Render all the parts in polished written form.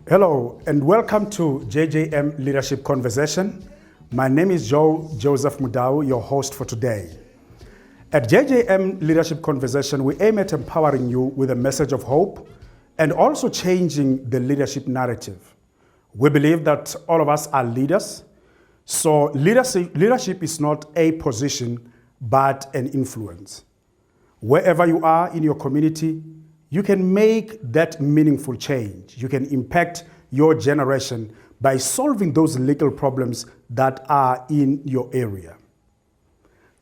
Hello and welcome to JJM Leadership Conversation. My name is Joseph Mudau, your host for today. At JJM Leadership Conversation, we aim at empowering you with a message of hope and also changing the leadership narrative. We believe that all of us are leaders, so leadership is not a position but an influence. Wherever you are in your community, you can make that meaningful change. You can impact your generation by solving those legal problems that are in your area.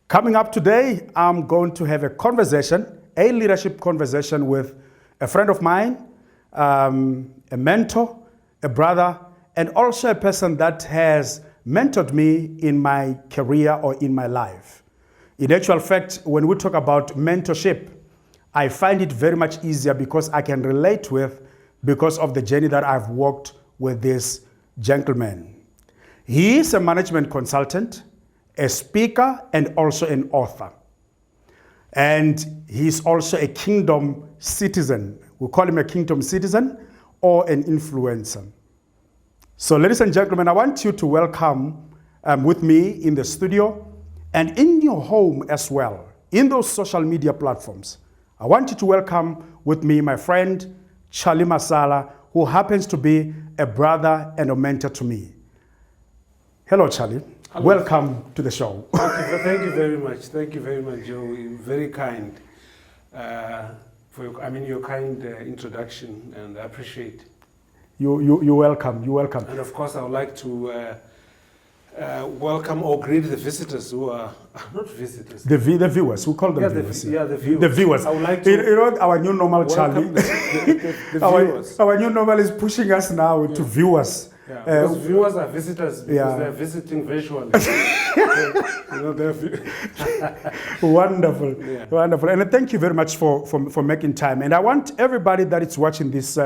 Coming up today, I'm going to have a leadership conversation with a friend of mine, a mentor, a brother, and also a person that has mentored me in my career or in my life. In actual fact, when we talk about mentorship, I find it very much easier because I can relate because of the journey that I've walked with this gentleman. He is a management consultant, a speaker, and also an author. And he's also a kingdom citizen. We call him a kingdom citizen or an influencer. So ladies and gentlemen, I want you to welcome with me in the studio and in your home as well, in those social media platforms. I want you to welcome with me my friend, Charlie Masala, who happens to be a brother and a mentor to me. Hello, Charlie. Hello. Welcome to the show. Thank you very much. Thank you very much, Joe. You're very kind for your kind introduction, and I appreciate. You're welcome. You're welcome. And of course, I would like to welcome or greet the visitors who are not visitors. The viewers. We call them viewers. The viewers. The viewers. I would like to you know our new normal, Charlie. The viewers. Our new normal is pushing us now to viewers. Yeah, because viewers are visitors because they're visiting virtually. Wonderful, wonderful. And thank you very much for making time. And I want everybody that is watching this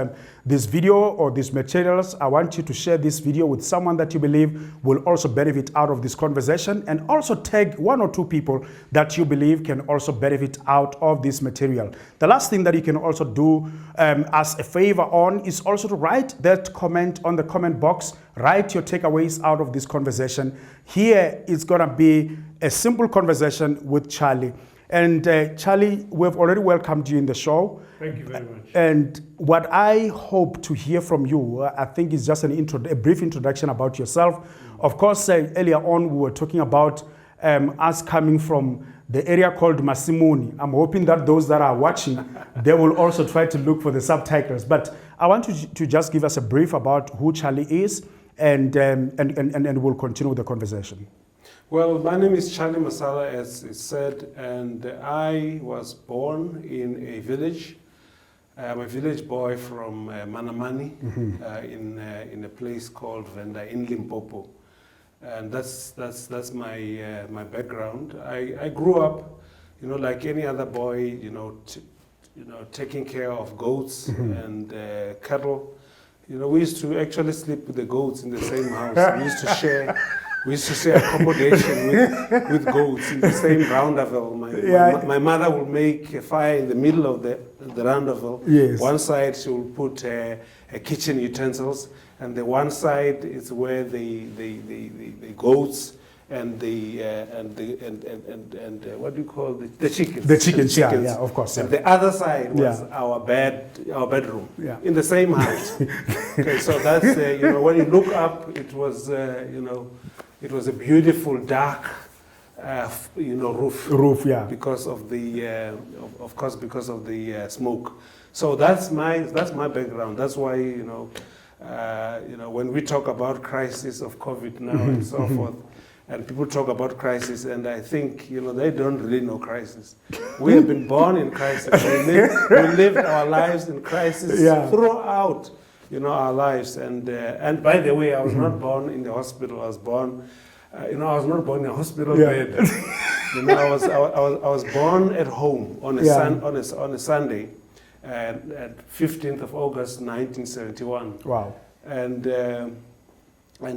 video or these materials, I want you to share this video with someone that you believe will also benefit out of this conversation, and also tag one or two people that you believe can also benefit out of this material. The last thing that you can also do as a favor is also to write that comment on the comment box. Write your takeaways out of this conversation. Here it's going to be a simple conversation with Charlie. And Charlie, we've already welcomed you in the show. Thank you very much. And what I hope to hear from you, I think is just a brief introduction about yourself. Of course, earlier on we were talking about us coming from the area called Masimuni. I'm hoping that those that are watching, they will also try to look for the subtitles. But I want you to just give us a brief about who Charlie is, and we'll continue the conversation. Well, my name is Charlie Masala, as it said, and I was born in a village. I'm a village boy from Manamani, in a place called Venda in Limpopo. And that's my background. I grew up, like any other boy, taking care of goats and cattle. We used to actually sleep with the goats in the same house. We used to share accommodation with goats in the same roundavel. My mother would make a fire in the middle of the roundavel. Yes. One side she will put kitchen utensils, and the one side is where the goats and what do you call the chickens? The chickens, yeah, of course. And the other side was our bedroom in the same house. Okay, so that's when you look up, it was it was a beautiful dark roof. Because of the of course because of the smoke. So that's my background. That's why when we talk about crisis of COVID now and so forth, and people talk about crisis, and I think they don't really know crisis. We have been born in crisis. We lived our lives in crisis throughout our lives. And by the way, I was not born in the hospital. I was born. I was not born in a hospital bed. I was born at home on a Sunday, at 15th of August, 1971. Wow. And I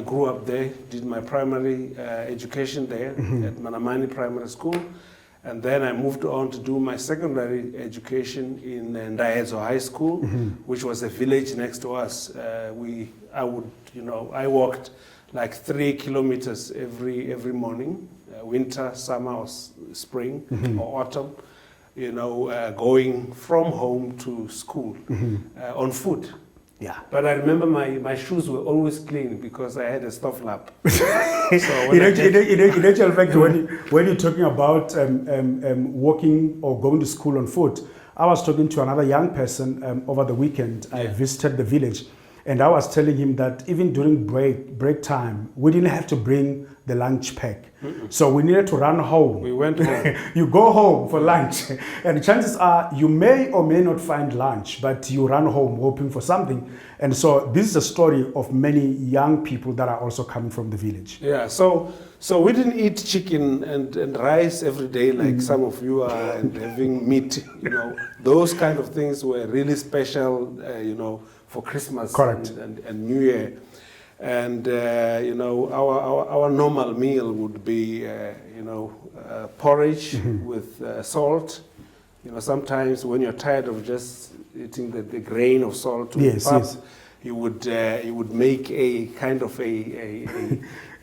grew up there, did my primary education there at Manamani Primary School, And then I moved on to do my secondary education in Ndaedzo High School, which was a village next to us. I walked like 3 kilometers every morning, winter, summer, or spring, or autumn, going from home to school on foot. Yeah. But I remember my shoes were always clean because I had a stuff lap. In actual fact, when you're talking about walking or going to school on foot, I was talking to another young person over the weekend. I visited the village, and I was telling him that even during break time, we didn't have to bring the lunch pack. So we needed to run home. We went home. You go home for lunch, and chances are you may or may not find lunch, but you run home hoping for something. And so this is a story of many young people that are also coming from the village. Yeah, so we didn't eat chicken and rice every day like some of you are, and having meat, those kind of things were really special, for Christmas. Correct. And New Year. And our normal meal would be porridge with salt. Sometimes when you're tired of just eating the grain of salt, you would make a kind of a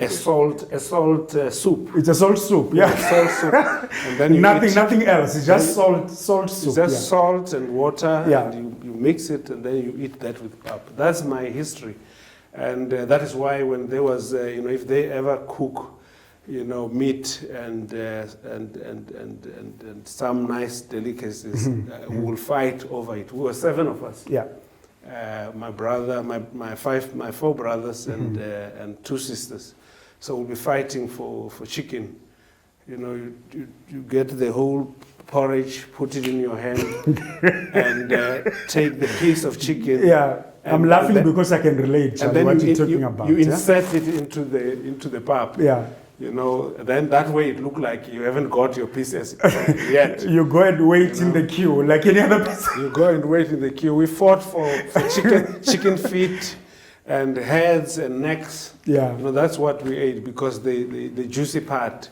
salt soup. It's a salt soup, yeah. Salt soup. And then nothing else. It's just salt soup. It's just salt and water. Yeah. And you mix it, and then you eat that with pap. That's my history. And that is why when there was, if they ever cook, meat and some nice delicacies, we will fight over it. We were 7 of us. Yeah. My brother, my 4 brothers, and 2 sisters. So we'll be fighting for chicken. You get the whole porridge, put it in your hand, and take the piece of chicken. Yeah. I'm laughing because I can relate to what you're talking about. You insert it into the pap. Yeah. Then that way it look like you haven't got your pieces yet. You go and wait in the queue like any other person. You go and wait in the queue. We fought for chicken feet and heads and necks. Yeah. That's what we ate because the juicy part,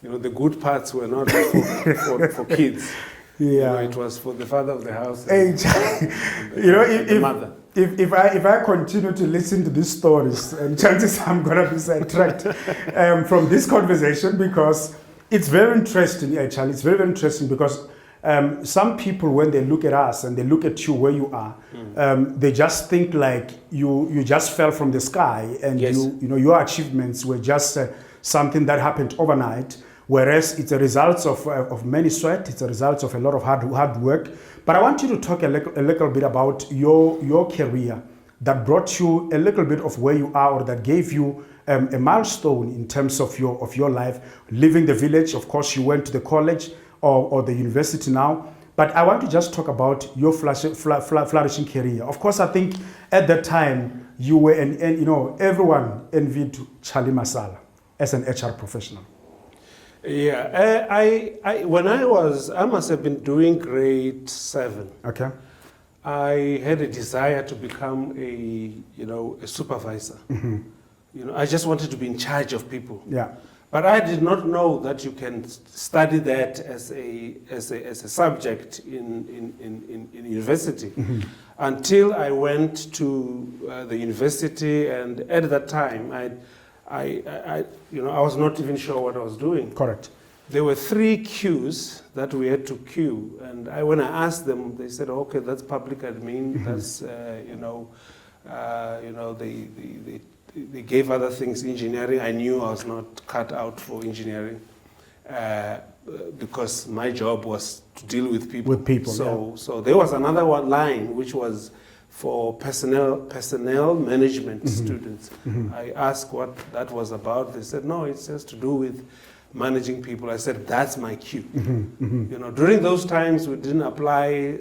the good parts were not for kids. Yeah. It was for the father of the house. And the mother. If I continue to listen to these stories, chances I'm going to be sidetracked from this conversation because it's very interesting, Charlie. It's very, very interesting because some people, when they look at us and they look at you where you are, they just think like you just fell from the sky and your achievements were just something that happened overnight. Whereas it's a result of many sweat, it's a result of a lot of hard work. But I want you to talk a little bit about your career that brought you a little bit of where you are, or that gave you a milestone in terms of your life, leaving the village. Of course, you went to the college or the university now. But I want to just talk about your flourishing career. Of course, I think at that time you were, everyone envied Charlie Masala as an HR professional. Yeah, I must have been doing grade 7. Okay. I had a desire to become a supervisor. I just wanted to be in charge of people. Yeah. But I did not know that you can study that as a subject in university until I went to the university, and at that time I was not even sure what I was doing. Correct. There were 3 queues that we had to queue, and when I asked them, they said, "Okay, that's public admin. That's they gave other things, engineering." I knew I was not cut out for engineering because my job was to deal with people. With people. So there was another one line which was for personnel management students. I asked what that was about. They said, "No, it has to do with managing people." I said, "That's my queue." During those times we didn't apply,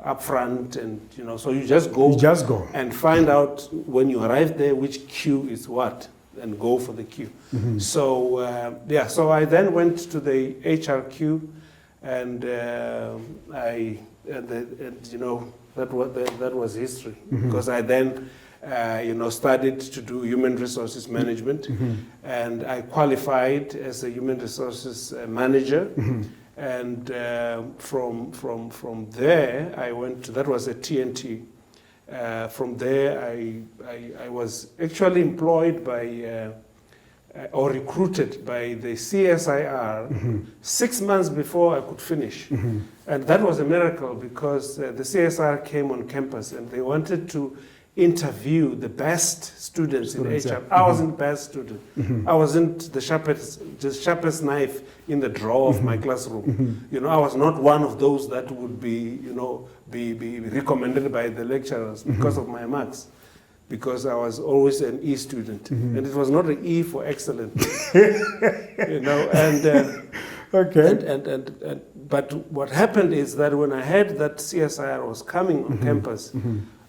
upfront, and so you just go and find out when you arrive there which queue is what, and go for the queue. So I then went to the HR queue, and that was history because I then studied to do human resources management, and I qualified as a human resources manager. And from there, I went to, that was at TNT. From there, I was actually employed by, or recruited by the CSIR 6 months before I could finish. And that was a miracle because the CSIR came on campus and they wanted to interview the best students in HR. I wasn't the best student. I wasn't the sharpest knife in the drawer of my classroom. I was not one of those that would be recommended by the lecturers because of my marks, because I was always an E student, and it was not an E for excellent. But what happened is that when I heard that CSIR was coming on campus,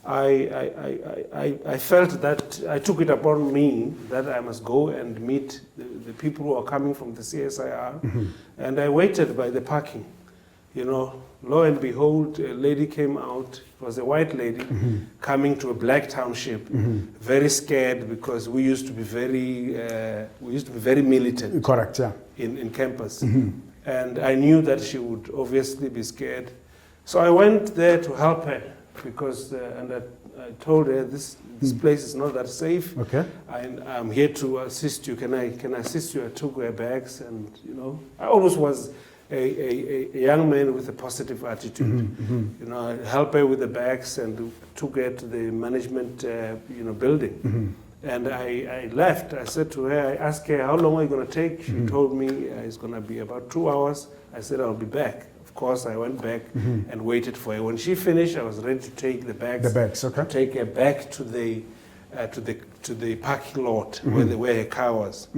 I felt that I took it upon me that I must go and meet the people who are coming from the CSIR, and I waited by the parking. Lo and behold, a lady came out. It was a white lady coming to a black township, very scared because we used to be very militant. Correct, yeah. In campus, and I knew that she would obviously be scared, so I went there to help her. Because I told her this place is not that safe. Okay. I'm here to assist you. Can I assist you? I took her bags, and I always was a young man with a positive attitude. I helped her with the bags and took her to the management building. And I left. I said to her, I asked her, how long are you going to take? She told me it's going to be about 2 hours. I said, I'll be back. Of course, I went back and waited for her. When she finished, I was ready to take the bags. The bags, okay. To take her back to the parking lot where her car was.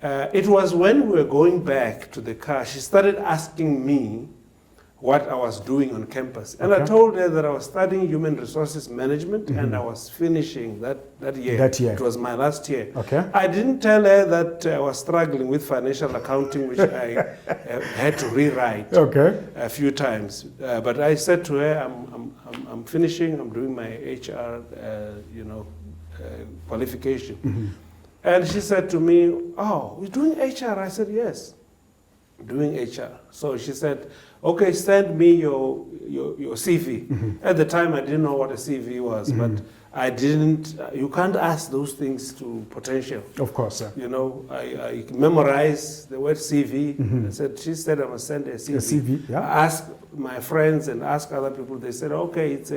It was when we were going back to the car, she started asking me what I was doing on campus. And I told her that I was studying human resources management and I was finishing that year. That year. It was my last year. Okay. I didn't tell her that I was struggling with financial accounting, which I had to rewrite a few times. But I said to her, I'm finishing, I'm doing my HR qualification. And she said to me, oh, you're doing HR? I said, yes, I'm doing HR. So she said, okay, send me your CV. At the time, I didn't know what a CV was, but I didn't, you can't ask those things to potential. Of course, yeah. I memorized the word CV. I said, she said I must send a CV. A CV, yeah. I asked my friends and asked other people. They said, okay, it's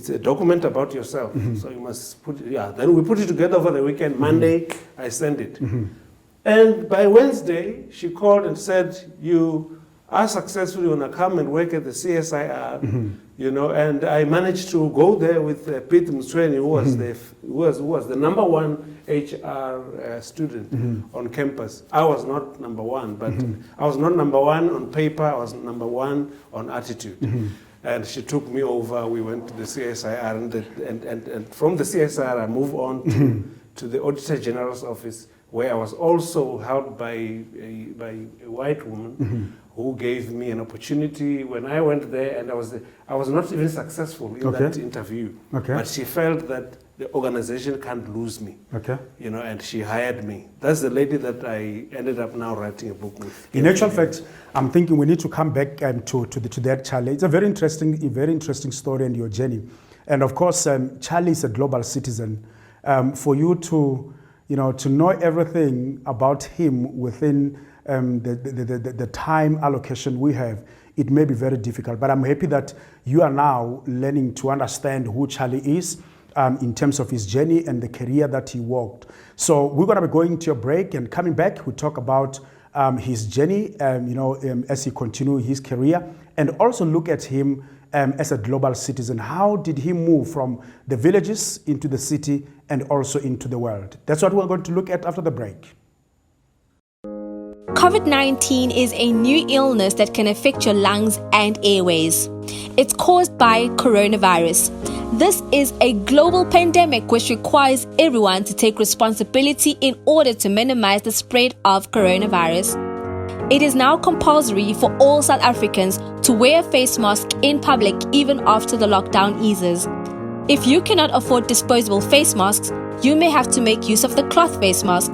a document about yourself. So you must put it, Then we put it together over the weekend. Monday, I sent it. And by Wednesday, she called and said, you are successfully going to come and work at the CSIR, and I managed to go there with Pete Msweni, who was the #1 HR student on campus. I was not #1, but I was not #1 on paper, I was #1 on attitude. And she took me over, we went to the CSIR, and from the CSIR I moved on to the Auditor General's office, where I was also helped by a white woman who gave me an opportunity when I went there, and I was not even successful in that interview. But she felt that the organization can't lose me. And she hired me. That's the lady that I ended up now writing a book with. In actual fact, I'm thinking we need to come back to that, Charlie. It's a very interesting story and your journey. And of course, Charlie is a global citizen. For you to know everything about him within the time allocation we have, it may be very difficult. But I'm happy that you are now learning to understand who Charlie is in terms of his journey and the career that he walked. So we're going to be going to a break, and coming back, we talk about his journey, as he continued his career, and also look at him as a global citizen. How did he move from the villages into the city and also into the world? That's what we're going to look at after the break. COVID-19 is a new illness that can affect your lungs and airways. It's caused by coronavirus. This is a global pandemic which requires everyone to take responsibility in order to minimize the spread of coronavirus. It is now compulsory for all South Africans to wear a face mask in public even after the lockdown eases. If you cannot afford disposable face masks, you may have to make use of the cloth face mask.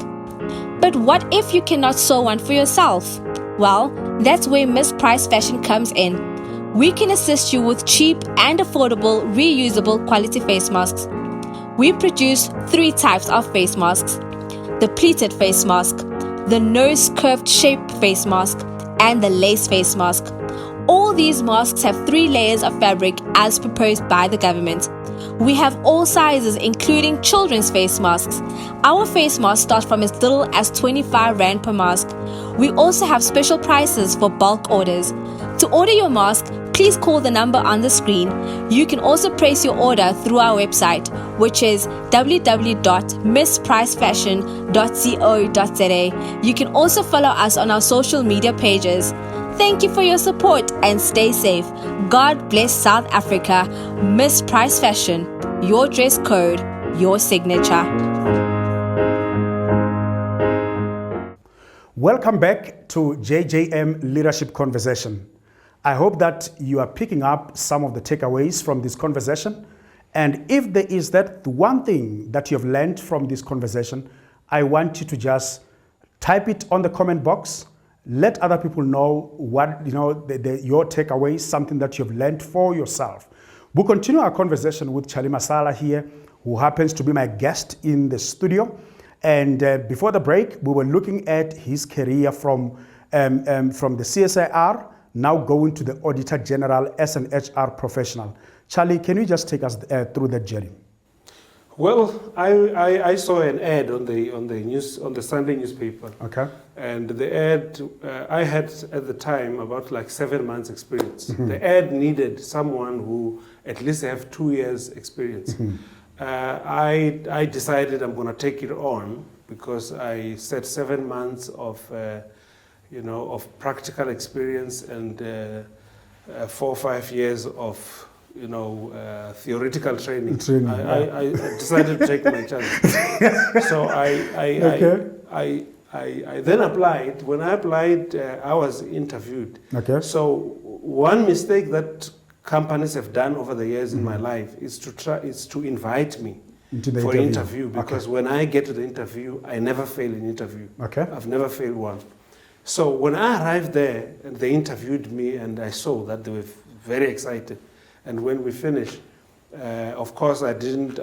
But what if you cannot sew one for yourself? Well, that's where Mispriced Fashion comes in. We can assist you with cheap and affordable reusable quality face masks. We produce 3 types of face masks: the pleated face mask, the nose curved shape face mask, and the lace face mask. All these masks have 3 layers of fabric as proposed by the government. We have all sizes, including children's face masks. Our face masks start from as little as 25 Rand per mask. We also have special prices for bulk orders. To order your mask, please call the number on the screen. You can also place your order through our website, which is www.mispricedfashion.co.za. You can also follow us on our social media pages. Thank you for your support and stay safe. God bless South Africa. Mispriced Fashion, your dress code, your signature. Welcome back to JJM Leadership Conversation. I hope that you are picking up some of the takeaways from this conversation. And if there is that one thing that you have learned from this conversation, I want you to just type it on the comment box. Let other people know what, your takeaways, something that you've learned for yourself. We'll continue our conversation with Charlie Masala here, who happens to be my guest in the studio. And before the break, we were looking at his career from the CSIR, now going to the Auditor General as an HR professional. Charlie, can you just take us through that journey? Well, I saw an ad on the Sunday newspaper. Okay. And the ad, I had at the time about like 7 months experience. The ad needed someone who at least have 2 years experience. I decided I'm going to take it on because I said 7 months of practical experience and 4 or 5 years of theoretical training. I decided to take my chance. So I then applied. When I applied, I was interviewed. Okay. So one mistake that companies have done over the years in my life is to invite me for interview because when I get to the interview, I never fail an interview. Okay. I've never failed one. So when I arrived there, and they interviewed me, and I saw that they were very excited. And when we finished, of course, I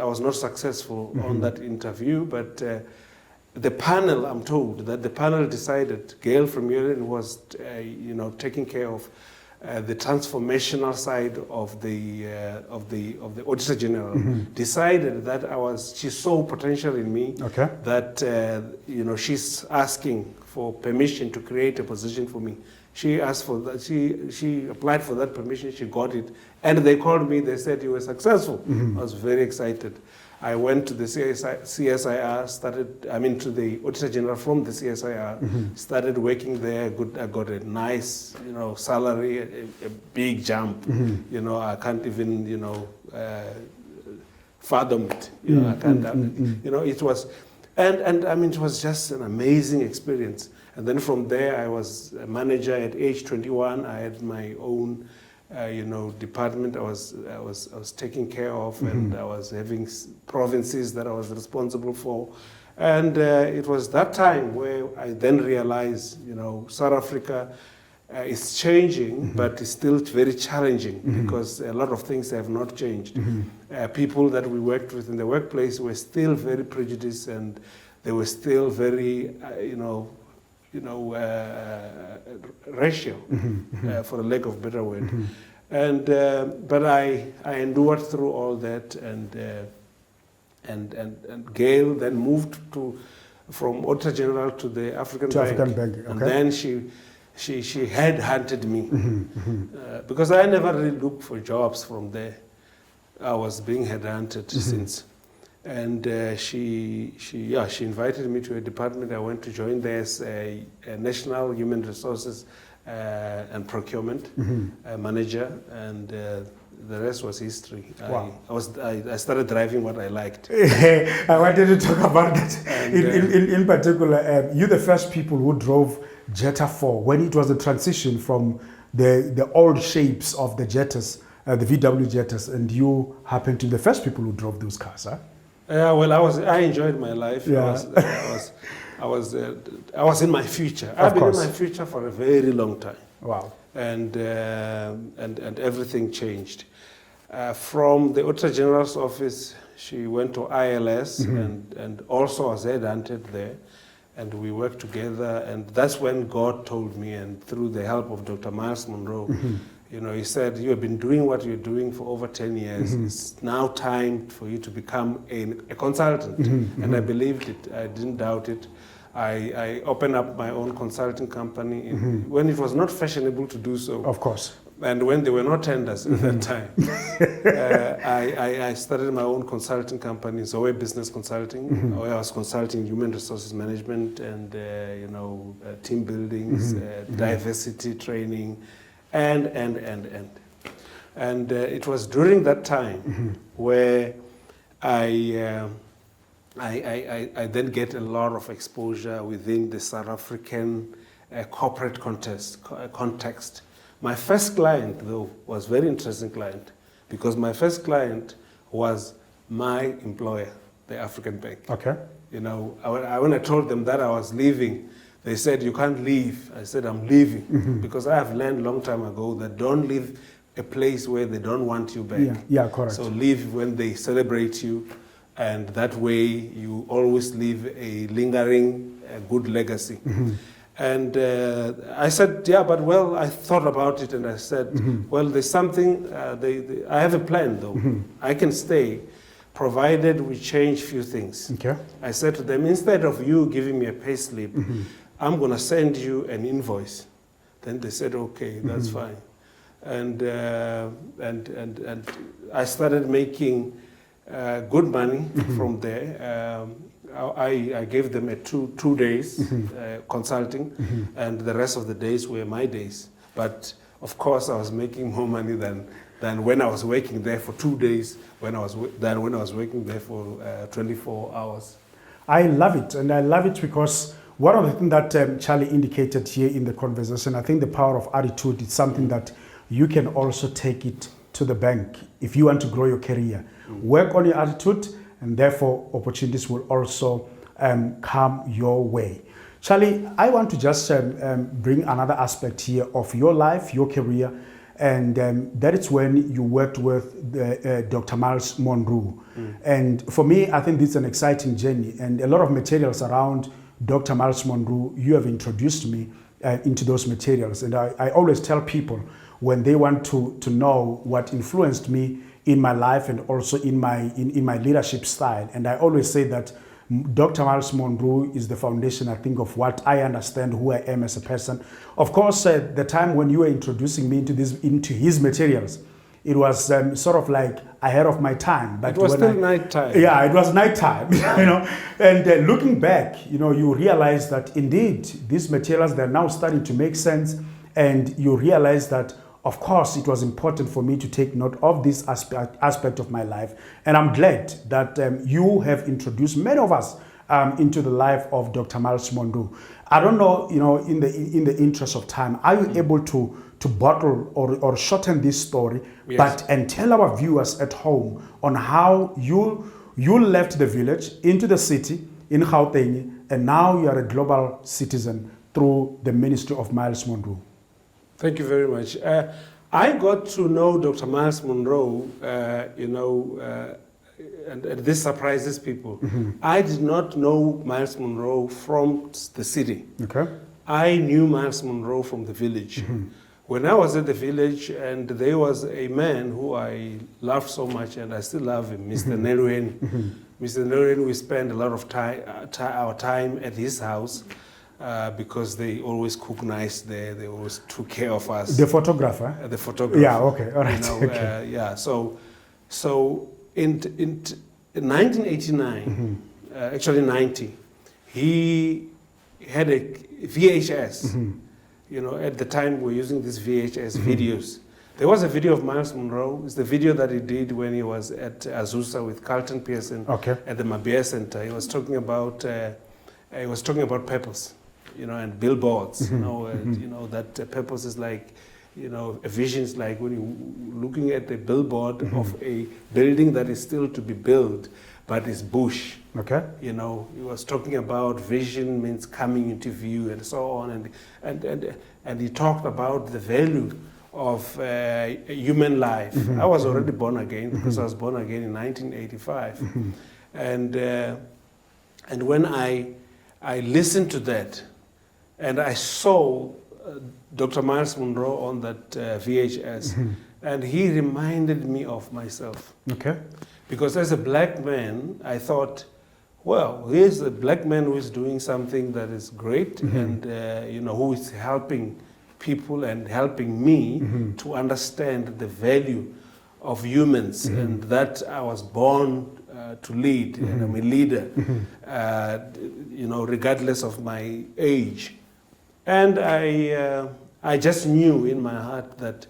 was not successful on that interview, but the panel, I'm told that the panel decided, Gail from Union was, taking care of the transformational side of the Auditor General, decided that she saw potential in me, that, she's asking for permission to create a position for me. She asked for that. She applied for that permission. She got it, and they called me. They said you were successful. I was very excited. I went to the CSIR. To the Auditor General from the CSIR. Started working there. I got a nice, salary, a big jump. I can't even, fathom it. I can't. It was, and it was just an amazing experience. And then from there, I was a manager at age 21. I had my own, department. I was taking care of, and I was having provinces that I was responsible for. And it was that time where I then realized, South Africa is changing, but it's still very challenging because a lot of things have not changed. People that we worked with in the workplace were still very prejudiced, and they were still very, ratio, for the lack of a better word. And but I endured through all that, and Gail then moved from Auditor General to the African Bank. Okay. And then she headhunted me because I never really looked for jobs from there. I was being headhunted since. And she invited me to a department. I went to join there as a National Human Resources and Procurement manager, and the rest was history. Wow. I started driving what I liked. I wanted to talk about that. In particular, you're the first people who drove Jetta 4 when it was a transition from the old shapes of the Jettas the VW Jettas, and you happened to be the first people who drove those cars, huh? Well, I enjoyed my life. Yeah. I was in my future. I've been in my future for a very long time. Wow. And everything changed. From the Auditor General's office, she went to ILS and also was headhunted there. And we worked together, and that's when God told me, and through the help of Dr. Miles Monroe, he said, you have been doing what you're doing for over 10 years. It's now time for you to become a consultant. And I believed it. I didn't doubt it. I opened up my own consulting company when it was not fashionable to do so. Of course. And when there were no tenders at that time. I started my own consulting company, Zoe Business Consulting, where I was consulting human resources management and team buildings, diversity training, and it was during that time where I then get a lot of exposure within the South African corporate context. My first client, though, was a very interesting client, because my first client was my employer, the African Bank. Okay. When I told them that I was leaving, they said, you can't leave. I said, I'm leaving, because I have learned a long time ago that don't leave a place where they don't want you back. Yeah, correct. So leave when they celebrate you, and that way you always leave a lingering, good legacy. And I said, yeah, but well, I thought about it, and I said, well, there's something, I have a plan, though. I can stay, provided we change a few things. Okay. I said to them, instead of you giving me a pay slip, I'm going to send you an invoice. Then they said, okay, that's fine. And I started making good money from there. I gave them a two days consulting, and the rest of the days were my days. But of course, I was making more money than when I was working there for 2 days, than when I was working there for 24 hours. I love it, and I love it because one of the things that Charlie indicated here in the conversation, I think the power of attitude is something that you can also take it to the bank if you want to grow your career. Work on your attitude, and therefore opportunities will also come your way. Charlie, I want to just bring another aspect here of your life, your career, and that is when you worked with Dr. Miles Monroe. And for me, I think this is an exciting journey, and a lot of materials around Dr. Miles Monroe, you have introduced me into those materials. And I always tell people when they want to know what influenced me in my life and also in my leadership style. And I always say that Dr. Miles Monroe is the foundation, I think, of what I understand who I am as a person. Of course, the time when you were introducing me into his materials, it was sort of like ahead of my time. But it was still nighttime. Yeah, it was nighttime, And looking back, you realize that indeed these materials, they're now starting to make sense, and you realize that of course, it was important for me to take note of this aspect of my life. And I'm glad that you have introduced many of us into the life of Dr. Miles Monroe. I don't know, in the interest of time, are you able to bottle or shorten this story, yes, and tell our viewers at home on how you left the village into the city in Gauteng, and now you are a global citizen through the ministry of Miles Monroe? Thank you very much. I got to know Dr. Miles Monroe, and this surprises people. I did not know Miles Monroe from the city. Okay. I knew Miles Monroe from the village. When I was at the village, and there was a man who I loved so much, and I still love him, Mr. Nerweni. Mr. Nerweni, we spent a lot of our time at his house. Because they always cook nice there, they always took care of us. The photographer? The photographer. Yeah, okay, all right. Okay. So in 1989, actually 90, he had a VHS. At the time we were using these VHS videos. There was a video of Miles Monroe. It's the video that he did when he was at Azusa with Carlton Pearson at the Mabea Center. He was talking about purpose. And billboards, that purpose is like visions like when you're looking at a billboard of a building that is still to be built, but it's bush. Okay. He was talking about vision means coming into view and so on, and he talked about the value of human life. I was already born again because I was born again in 1985, and when I listened to that, and I saw Dr. Miles Monroe on that VHS, and he reminded me of myself. Okay. Because as a black man, I thought, well, here's a black man who is doing something that is great, and who is helping people and helping me to understand the value of humans, and that I was born to lead, and I'm a leader, regardless of my age. And I just knew in my heart that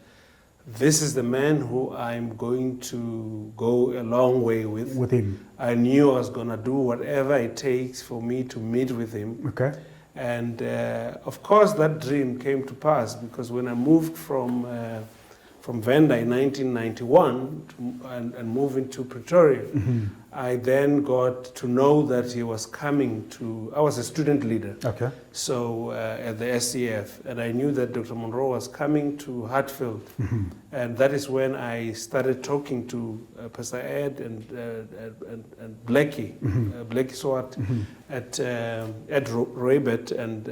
this is the man who I'm going to go a long way with him. I knew I was going to do whatever it takes for me to meet with him. Okay. And of course, that dream came to pass, because when I moved from Venda in 1991 and moved into Pretoria, I then got to know that he was coming to, I was a student leader. Okay. So at the SCF, and I knew that Dr. Monroe was coming to Hartfield. And that is when I started talking to Pastor Ed and Blackie, Blackie Swart at Roybet, and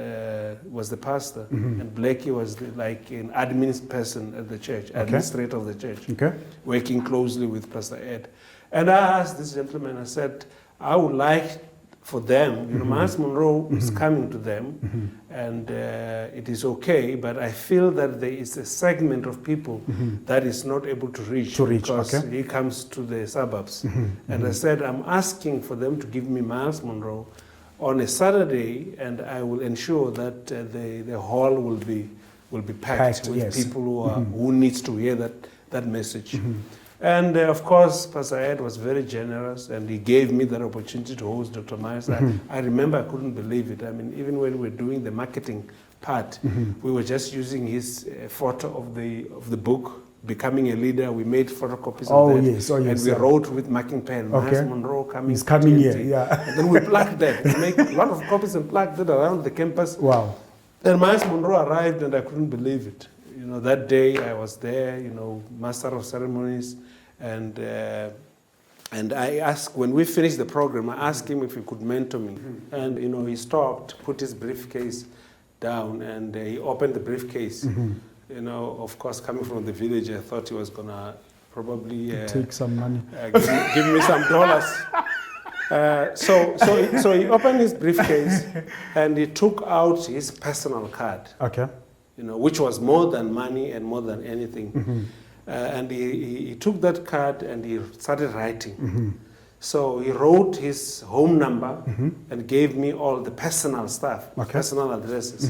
was the pastor. And Blackie was like an admin person at the church, administrator of the church, working closely with Pastor Ed. And I asked this gentleman, I said, I would like for them, Miles Monroe is coming to them, and it is okay, but I feel that there is a segment of people that is not able to reach because he comes to the suburbs. And I said, I'm asking for them to give me Miles Monroe on a Saturday, and I will ensure that the hall will be packed with people who needs to hear that message. And of course, Pastor Ed was very generous, and he gave me that opportunity to host Dr. Miles. I remember I couldn't believe it. I mean, even when we were doing the marketing part, we were just using his photo of the book, Becoming a Leader. We made photocopies of that. And we wrote with marking pen, Miles Monroe coming. He's coming here, And then we plugged that. We made a lot of copies and plugged it around the campus. Wow. Then Miles Monroe arrived, and I couldn't believe it. That day I was there, master of ceremonies, and I asked, when we finished the program, I asked him if he could mentor me. And, he stopped, put his briefcase down, and he opened the briefcase. Of course, coming from the village, I thought he was going to probably take some money, give me some dollars. So he opened his briefcase, and he took out his personal card. Okay. Which was more than money and more than anything. And he took that card and he started writing. So he wrote his home number and gave me all the personal stuff, personal addresses.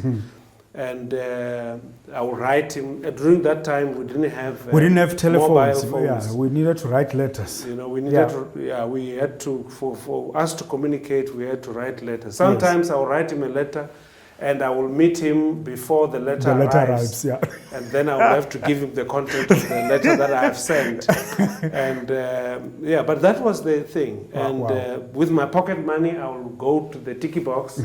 And I would write him. During that time, we didn't have telephones. Mobile phones. Yeah, we needed to write letters. We needed we had to, for us to communicate, we had to write letters. Sometimes I would write him a letter, and I will meet him before the letter arrives. And then I will have to give him the content of the letter that I have sent. And but that was the thing. With my pocket money, I will go to the tiki box,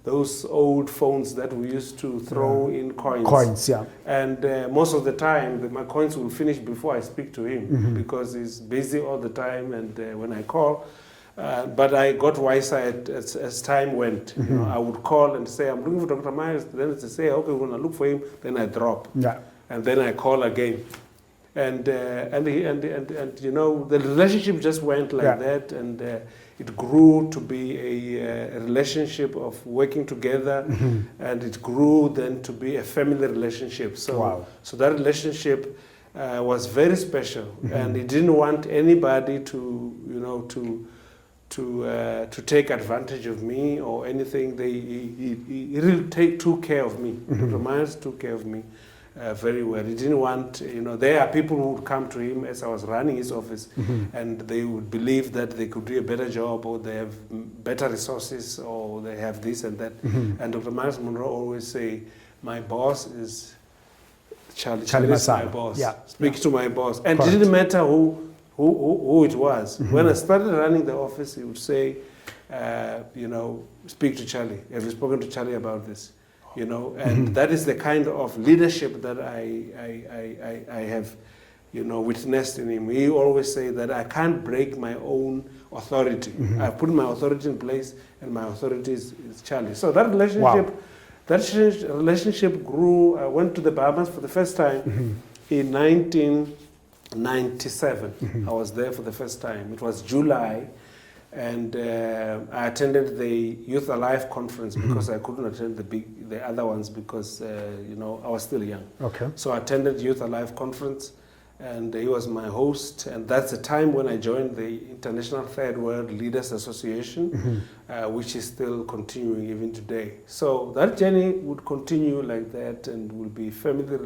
those old phones that we used to throw in coins. And most of the time, my coins will finish before I speak to him, because he's busy all the time, and when I call, but I got wiser as time went. I would call and say, I'm looking for Dr. Miles. Then they say, okay, we're going to look for him. Then I drop. And then I call again. And the relationship just went like that. And it grew to be a relationship of working together. And it grew then to be a family relationship. So that relationship was very special. And he didn't want anybody to take advantage of me or anything. He really took care of me. Dr. Miles took care of me very well. He didn't want, there are people who would come to him as I was running his office, and they would believe that they could do a better job, or they have better resources, or they have this and that. And Dr. Miles Monroe always say, my boss is Charlie Masala. is my boss. Yeah. Speak to my boss. And Correct. it didn't matter who it was. When I started running the office, he would say, speak to Charlie. Have you spoken to Charlie about this? And that is the kind of leadership that I have, witnessed in him. He always say that I can't break my own authority. I put my authority in place, and my authority is Charlie. So that relationship, grew. I went to the Bahamas for the first time in 1997. I was there for the first time. It was July. And I attended the Youth Alive conference because I couldn't attend the other ones because I was still young. Okay. So I attended Youth Alive conference, and he was my host. And that's the time when I joined the International Third World Leaders Association, which is still continuing even today. So that journey would continue like that, and will be family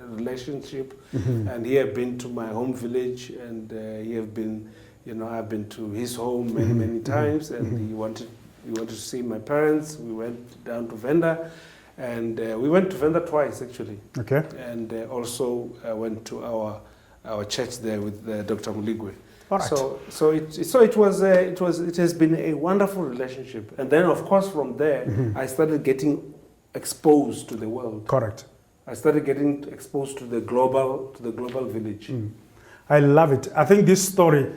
relationship. And he have been to my home village, and he have been. I've been to his home many times, and he wanted to see my parents. We went down to Venda, and we went to Venda twice actually. Okay. And also went to our church there with Dr. Muligwe. All right. It has been a wonderful relationship, and then of course from there I started getting exposed to the world. Correct. I started getting exposed to the global village. I love it. I think this story.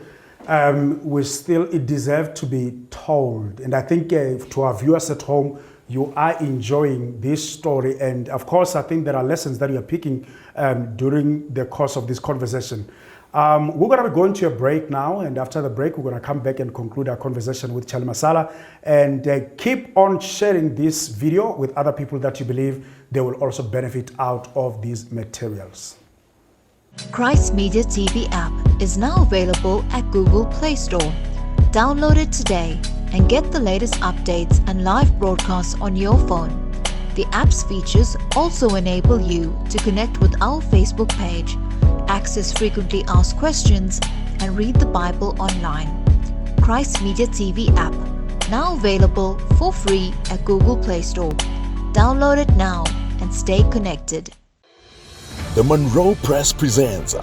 It deserves to be told. And I think to our viewers at home, you are enjoying this story. And of course, I think there are lessons that you are picking during the course of this conversation. We're going to be going to a break now. And after the break, we're going to come back and conclude our conversation with Charlie Masala. And keep on sharing this video with other people that you believe they will also benefit out of these materials. Christ Media TV app is now available at Google Play Store. Download it today and get the latest updates and live broadcasts on your phone. The app's features also enable you to connect with our Facebook page, access frequently asked questions, and read the Bible online. Christ Media TV app, now available for free at Google Play Store. Download it now and stay connected. The Monroe Press presents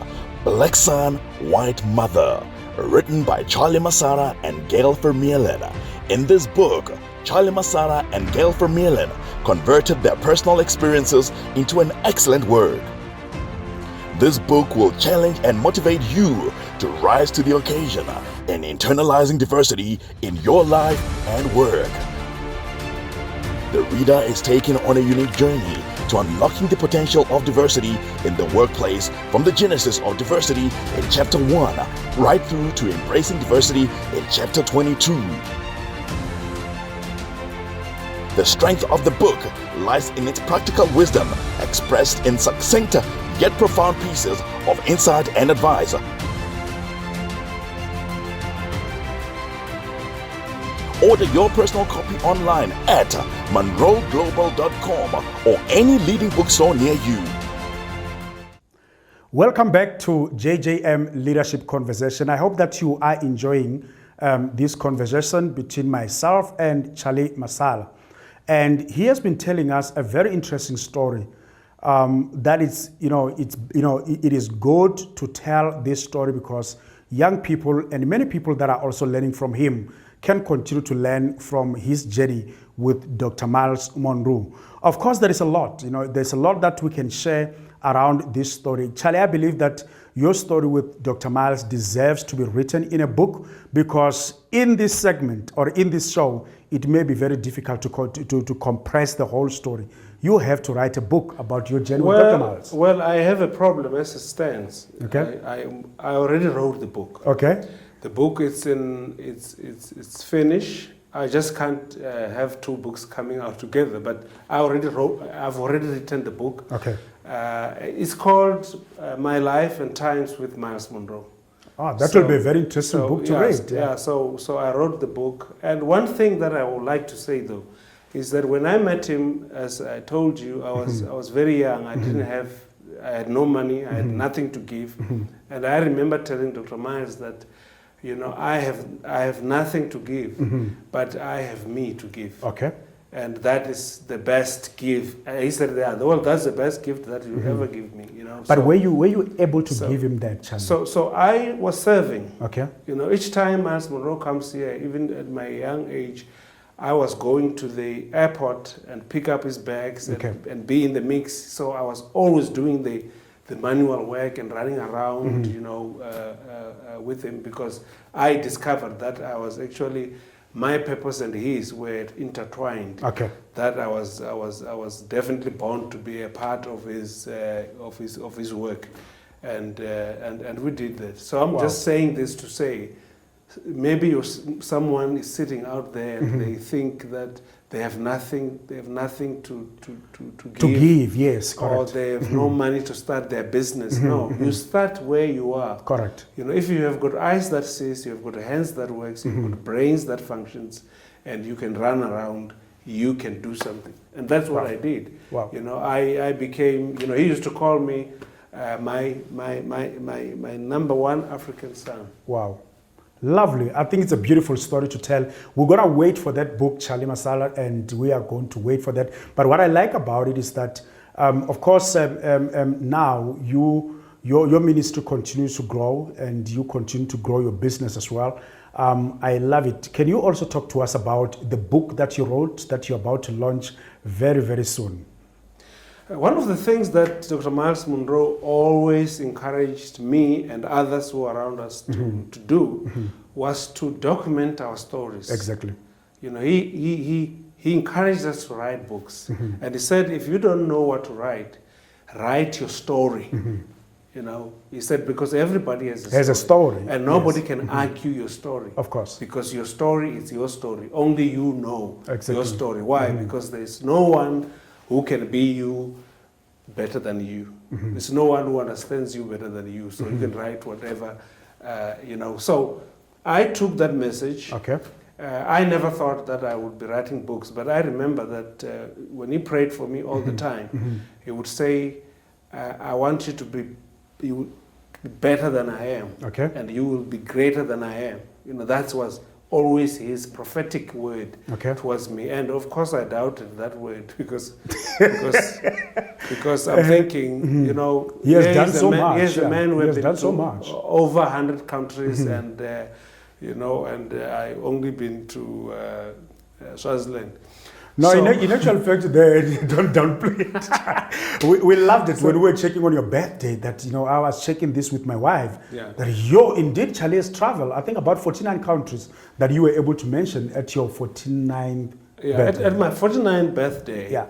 Black Sun, White Mother, written by Charlie Masala and Gail Vermeulen. In this book, Charlie Masala and Gail Vermeulen converted their personal experiences into an excellent word. This book will challenge and motivate you to rise to the occasion in internalizing diversity in your life and work. The reader is taken on a unique journey to unlocking the potential of diversity in the workplace, from the genesis of diversity in chapter 1 right through to embracing diversity in chapter 22. The strength of the book lies in its practical wisdom, expressed in succinct yet profound pieces of insight and advice. Order your personal copy online at monroeglobal.com or any leading bookstore near you. Welcome back to JJM Leadership Conversation. I hope that you are enjoying this conversation between myself and Charlie Masala. And he has been telling us a very interesting story. It is good to tell this story because young people and many people that are also learning from him can continue to learn from his journey with Dr. Myles Munroe. Of course, there is a lot. There's a lot that we can share around this story. Charlie, I believe that your story with Dr. Myles deserves to be written in a book, because in this segment or in this show, it may be very difficult to compress the whole story. You have to write a book about your journey with Dr. Myles. Well, I have a problem as it stands. Okay. I already wrote the book. Okay. The book it's finished. I just can't have two books coming out together. But I've already written the book. Okay. It's called My Life and Times with Myles Munroe. That will be a very interesting book to read. Yeah. So I wrote the book. And one thing that I would like to say though is that when I met him, as I told you, I was very young. I had no money. I had nothing to give. And I remember telling Dr. Myles that, I have nothing to give, but I have me to give. Okay. And that is the best gift. He said, "Yeah, well, that's the best gift that you ever give me." You know. But so, were you able to give him that challenge? So I was serving. Okay. You know, each time Miles Monroe comes here, even at my young age, I was going to the airport and pick up his bags and be in the mix. So I was always doing the manual work and running around, you know, with him, because I discovered that I was actually, my purpose and his were intertwined. Okay. That I was definitely born to be a part of his work, and we did that. So I'm just saying this to say, maybe someone is sitting out there and they think that they have nothing to give. Yes, correct. Or they have no money to start their business. No, you start where you are. Correct. You know, if you have got eyes that sees, you have got hands that works, you've got brains that functions, and you can run around, you can do something. And that's what I did. Wow. You know, I became, you know, he used to call me my number one African son. Wow. Lovely. I think it's a beautiful story to tell. We're going to wait for that book, Charlie Masala, and we are going to wait for that. But what I like about it is that, of course, now your ministry continues to grow, and you continue to grow your business as well. I love it. Can you also talk to us about the book that you wrote that you're about to launch very, very soon? One of the things that Dr. Miles Monroe always encouraged me and others who are around us to do was to document our stories. Exactly. You know, he encouraged us to write books. And he said, if you don't know what to write your story. You know, he said, because everybody has a story. And nobody can argue your story. Of course. Because your story is your story. Only you know your story. Why? Because there's no one who can be you better than you. There's no one who understands you better than you. So you can write whatever, you know. So I took that message. Okay. I never thought that I would be writing books, but I remember that when he prayed for me all the time, he would say, I want you to be better than I am. Okay. And you will be greater than I am. You know, that was always his prophetic word towards me. And of course I doubted that word because I'm thinking, you know, he has done so much. Here's a man who has been done so to much. over 100 countries and, you know, and I only been to Swaziland. No, so, in actual fact, don't play it. we loved it when we were checking on your birthday that, you know, I was checking this with my wife. Yeah. That indeed, Charlie has traveled, I think about 49 countries that you were able to mention at your 49th birthday. At my 49th birthday,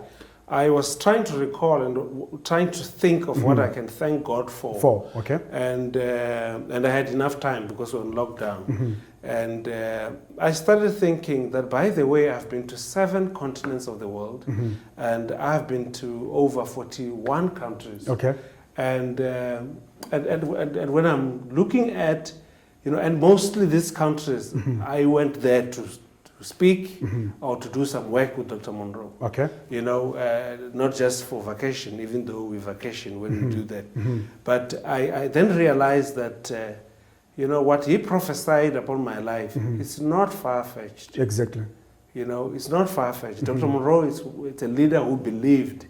I was trying to recall and trying to think of what I can thank God for. And I had enough time because we were on lockdown. And I started thinking that, by the way, I've been to 7 continents of the world, and I've been to over 41 countries. And when I'm looking at, you know, and mostly these countries, I went there to speak or to do some work with Dr. Monroe. You know, not just for vacation, even though we vacation when we do that. But I then realized that, you know, what he prophesied upon my life, it's not far-fetched. Exactly. You know, it's not far-fetched. Dr. Monroe is a leader who believed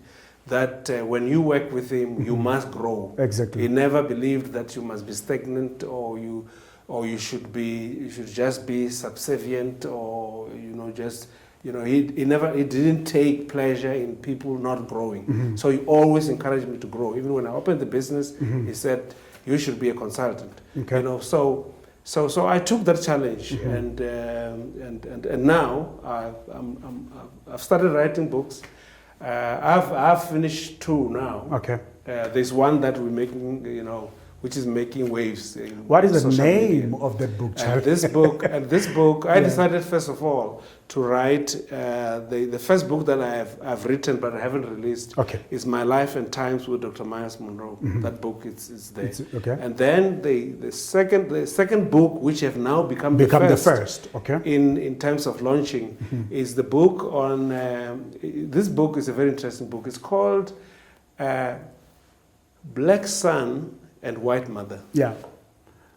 that when you work with him, you must grow. Exactly. He never believed that you must be stagnant or you should just be subservient or, you know, just, you know, he didn't take pleasure in people not growing. So he always encouraged me to grow. Even when I opened the business, he said, you should be a consultant. You know, so I took that challenge, and now I've started writing books. I've finished 2 now. There's one that we're making, you know, which is making waves. What is the name of that book, Charlie? This book, I decided first of all to write the first book that I've written but I haven't released is My Life and Times with Dr. Miles Monroe. That book is there. And then the second book, which have now become the first. In terms of launching, is the book on. This book is a very interesting book. It's called Black Son and White Mother.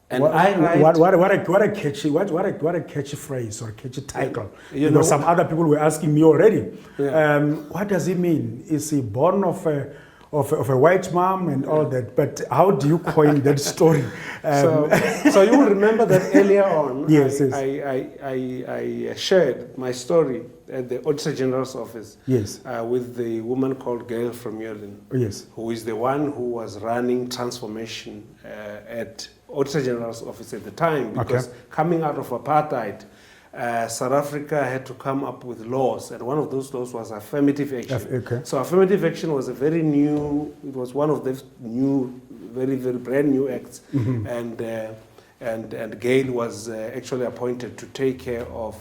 And I write... What a catchy phrase or catchy title. You know, some other people were asking me already. Yeah. What does it mean? Is he born of a white mom and all that? But how do you coin that story? So you will remember that earlier on, yes, I shared my story at the Auditor General's office, yes, with the woman called Gail Vermeulen, yes, who is the one who was running transformation at Auditor General's office at the time, because coming out of apartheid, South Africa had to come up with laws, and one of those laws was affirmative action. So affirmative action was a very new, it was one of the new, very, very brand new acts, and Gail was actually appointed to take care of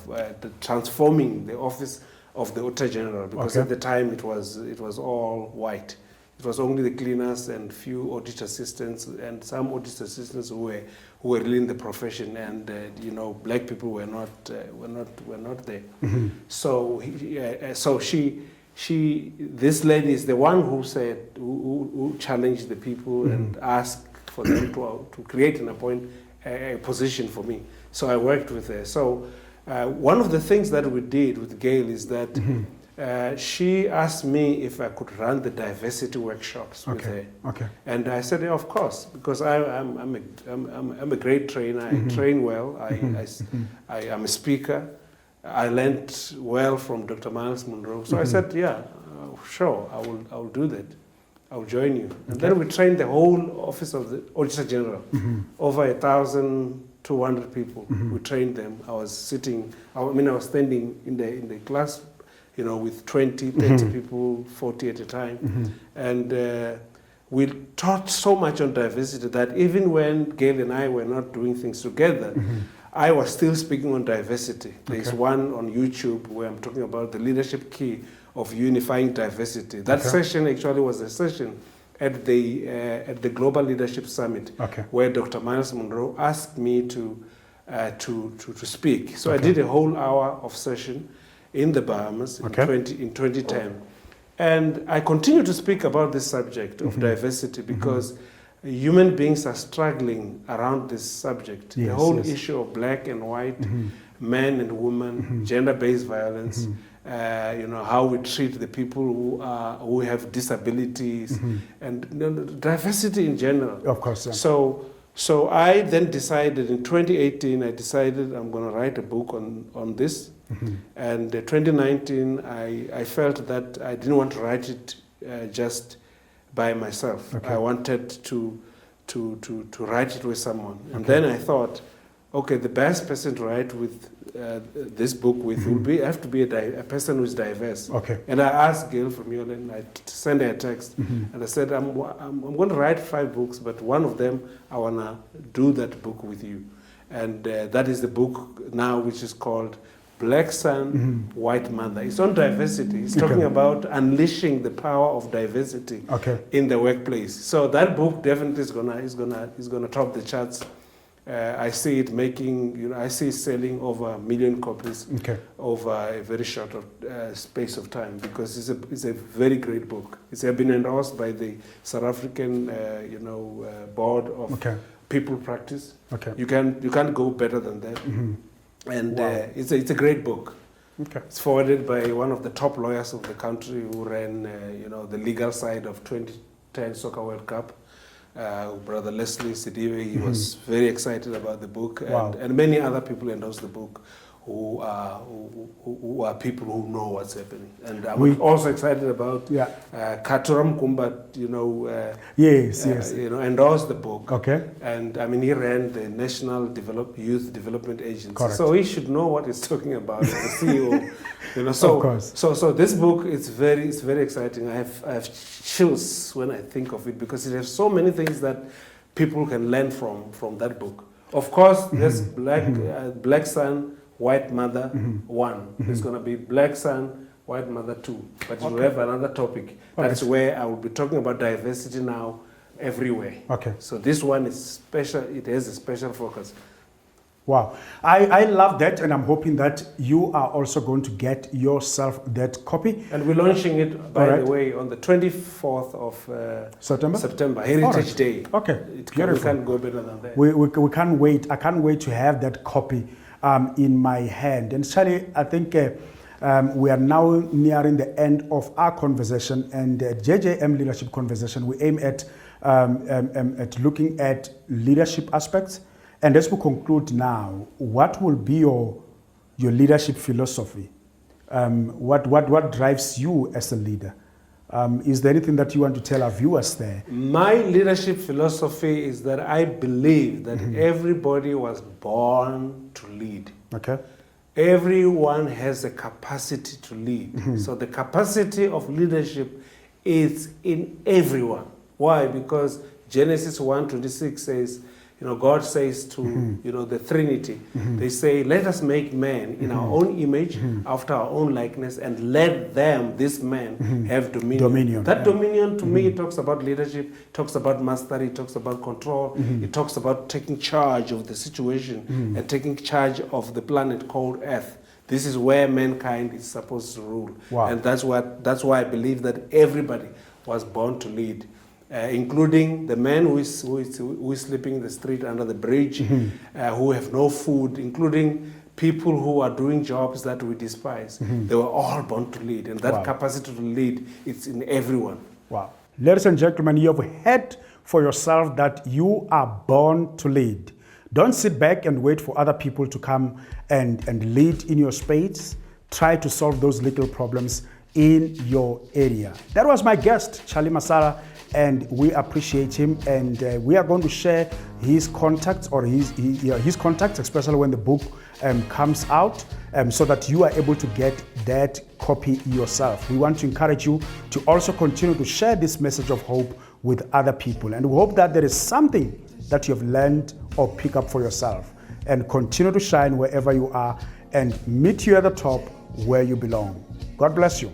transforming the office of the Auditor General, because at the time it was all white. It was only the cleaners and few audit assistants and some audit assistants who were really in the profession, and you know, black people were not there. Mm-hmm. So this lady is the one who said, who challenged the people and asked for them to create a position for me. So I worked with her. So one of the things that we did with Gail is that she asked me if I could run the diversity workshops with her. And I said, yeah, of course, because I'm a great trainer. I train well. I am a speaker. I learned well from Dr. Miles Monroe. So I said, yeah, sure, I will do that. I'll join you. And then we trained the whole office of the Auditor General, over 1,200 people. We trained them. I was standing in the class, you know, with 20, 30 people, 40 at a time. And we taught so much on diversity that even when Gail and I were not doing things together, I was still speaking on diversity. There's one on YouTube where I'm talking about the leadership key of unifying diversity. That session actually was a session at the Global Leadership Summit, where Dr. Miles Monroe asked me to speak. So I did a whole hour of session in the Bahamas in 2010. And I continue to speak about this subject of diversity because human beings are struggling around this subject. The whole issue of black and white, men and women, gender-based violence, you know, how we treat the people who have disabilities, and diversity in general. Of course. Yeah. So I then decided in 2018, I'm going to write a book on this. And 2019, I felt that I didn't want to write it just by myself. I wanted to write it with someone. And then I thought, okay, the best person to write with this book with will have to be a person who is diverse. And I asked Gail Vermeulen, I sent her a text, and I said, I'm going to write 5 books, but one of them, I want to do that book with you. And that is the book now, which is called Black Son, White Mother. It's on diversity. It's talking about unleashing the power of diversity in the workplace. So that book definitely is gonna top the charts. I see it making, you know, I see it selling over 1 million copies over a very short space of time, because it's a very great book. It's been endorsed by the South African, board of people practice. You can't go better than that. And it's a great book. It's forwarded by one of the top lawyers of the country who ran, the legal side of 2010 Soccer World Cup. Brother Leslie Sidiwe, he was very excited about the book, and many other people endorsed the book who are people who know what's happening. And I'm also excited about Katuram Kumbat, endorsed the book. And I mean, he ran the National Youth Development Agency. So he should know what he's talking about as a CEO. So this book is very exciting. I have chills when I think of it, because it has so many things that people can learn from that book. Of course, there's Black Son, White Mother 1. There's going to be Black Son, White Mother 2. But we'll have another topic. That's where I will be talking about diversity now everywhere. So this one is special. It has a special focus. Wow. I love that, and I'm hoping that you are also going to get yourself that copy. And we're launching it, by All right. the way, on the 24th of September? Heritage right. Day. Okay, We beautiful. can't go better than that. We can't wait. I can't wait to have that copy in my hand. And Charlie, I think we are now nearing the end of our conversation, and JJM Leadership Conversation, we aim at looking at leadership aspects. And as we conclude now, what will be your leadership philosophy? What drives you as a leader? Is there anything that you want to tell our viewers there? My leadership philosophy is that I believe that everybody was born to lead. Okay. Everyone has a capacity to lead. So the capacity of leadership is in everyone. Why? Because Genesis 1:26 says, God says to, the Trinity, they say, let us make man in our own image, after our own likeness, and let them, this man, have dominion. That dominion, to me, talks about leadership, talks about mastery, talks about control, it talks about taking charge of the situation and taking charge of the planet called Earth. This is where mankind is supposed to rule. Wow. And that's why I believe that everybody was born to lead. Including the man who is sleeping in the street under the bridge, who have no food, including people who are doing jobs that we despise. They were all born to lead, and that capacity to lead, it's in everyone. Wow. Ladies and gentlemen, you have heard for yourself that you are born to lead. Don't sit back and wait for other people to come and lead in your space. Try to solve those little problems in your area. That was my guest, Charlie Masala, and we appreciate him, and we are going to share his contacts, or his contacts, especially when the book comes out, so that you are able to get that copy yourself. We want to encourage you to also continue to share this message of hope with other people, and we hope that there is something that you have learned or pick up for yourself, and continue to shine wherever you are, and meet you at the top where you belong. God bless you.